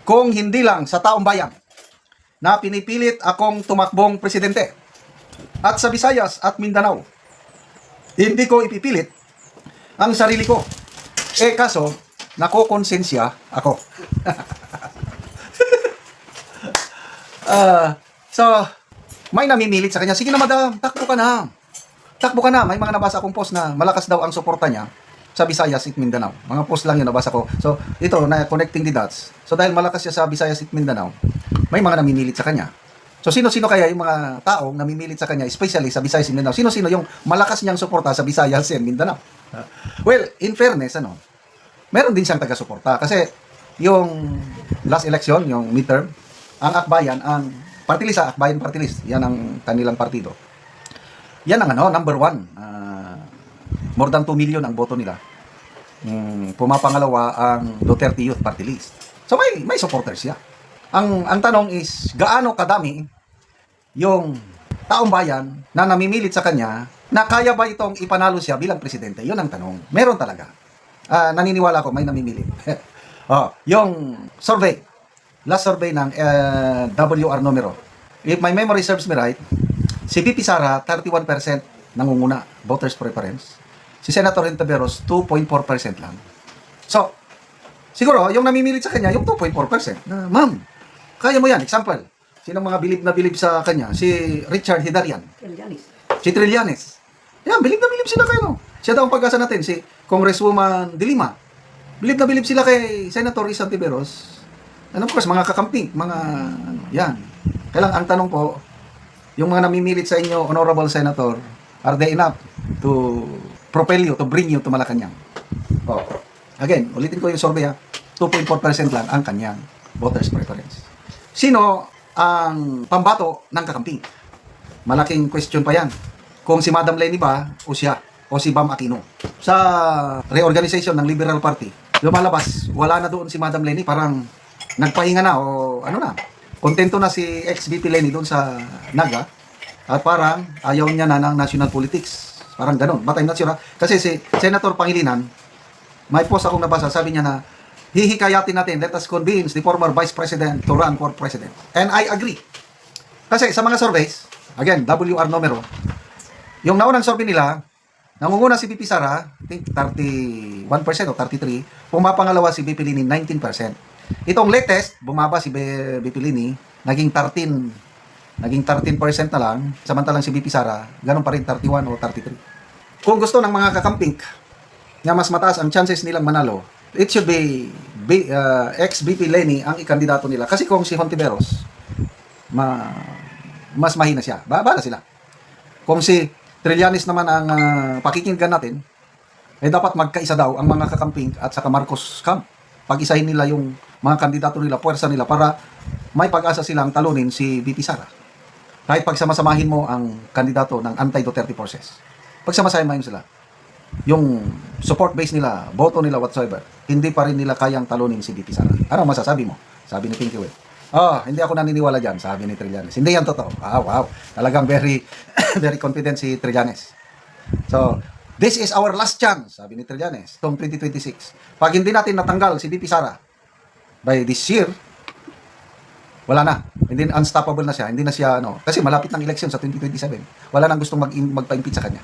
kung hindi lang sa taong bayan na pinipilit akong tumakbong presidente. At sa Visayas at Mindanao, hindi ko ipipilit ang sarili ko. Kaso, nakokonsensya ako. So, may namimilit sa kanya. Sige na madam, takbo ka na. Takbo ka na. May mga nabasa akong post na malakas daw ang suporta niya sa Visayas at Mindanao. Mga post lang yun nabasa ko. So, ito na connecting the dots. So, dahil malakas siya sa Visayas at Mindanao, may mga namimilit sa kanya. So, sino-sino kaya yung mga taong namimilit sa kanya, especially sa Visayas at Mindanao? Sino-sino yung malakas niyang suporta sa Visayas at Mindanao? Well, in fairness, meron din siyang taga-suporta. Kasi, yung last election, yung midterm, ang Akbayan, ang party list, Akbayan party list, yan ang kanilang partido. Yan ang number one. More than 2 million ang boto nila. Pumapangalawa ang Duterte Youth Party List. So may supporters siya. Ang tanong is, gaano kadami yung taong bayan na namimilit sa kanya na kaya ba itong ipanalo siya bilang presidente? Yun ang tanong. Meron talaga. Naniniwala ko may namimilit. Yung survey, last survey ng WR numero. If my memory serves me right, si VP Sara 31% nangunguna, voters preference. Si Senator Hontiveros 2.4% lang. So, siguro yung namimilit sa kanya yung 2.4%. Ma'am, kaya mo yan. Example, sinong mga bilib na bilib sa kanya? Si Richard Hidarian. Si Trillanes. Yan, bilib na bilib sila kayo. Siya daw ang pag-asa natin, si Congresswoman De Lima. Bilib na bilib sila kay Senator Risa Hontiveros. And of course, mga kakamping, mga yan. Kailang ang tanong po, yung mga namimilit sa inyo, Honorable Senator, are they enough to propel you, to bring you to Malacanang? Again, ulitin ko yung survey 2.4% lang ang kanyang voters preference. Sino ang pambato ng kakamping? Malaking question pa yan. Kung si Madam Leni ba, o siya, o si Bam Aquino. Sa reorganization ng Liberal Party, lumalabas, wala na doon si Madam Leni, parang nagpahinga na, o kontento na si ex-VP Leni doon sa Naga, at parang ayaw niya na ng national politics. Parang ganun. But I'm not sure. Kasi si Senator Pangilinan, may post akong nabasa, sabi niya na, hihikayatin natin, let us convince the former Vice President to run for President. And I agree. Kasi sa mga surveys, again, WR numero, yung naunang survey nila, nangunguna si VP Sara, I think 31% o 33%, pumapangalawa si VP Lini, 19%. Itong latest, bumaba si VP Lini, naging 13% na lang, samantalang si VP Sara, ganun pa rin, 31 o 33. Kung gusto ng mga kakamping na mas mataas ang chances nilang manalo, it should be ex-VP Leni ang ikandidato nila. Kasi kung si Hontiveros, mas mahina siya. Bala sila. Kung si Trillanes naman ang pakikinggan natin, dapat magkaisa daw ang mga kakamping at saka Marcos Camp. Pag-isahin nila yung mga kandidato nila, puwersa nila, para may pag-asa silang talunin si VP Sara. Kahit pagsamasamahin mo ang kandidato ng anti-Duterte forces. Pagsamasamahin mo sila, yung support base nila, boto nila whatsoever, hindi pa rin nila kayang talunin si VP Sara. Ano masasabi mo? Sabi ni Pinky Will. Hindi ako naniniwala dyan, sabi ni Trillanes. Hindi yan totoo. Wow. Talagang very, very confident si Trillanes. So, this is our last chance, sabi ni Trillanes, itong 2026. Pag hindi natin natanggal si VP Sara by this year, wala na. Hindi, unstoppable na siya. Hindi na siya, kasi malapit ng election sa 2027. Wala nang gustong magpa-impeach sa kanya.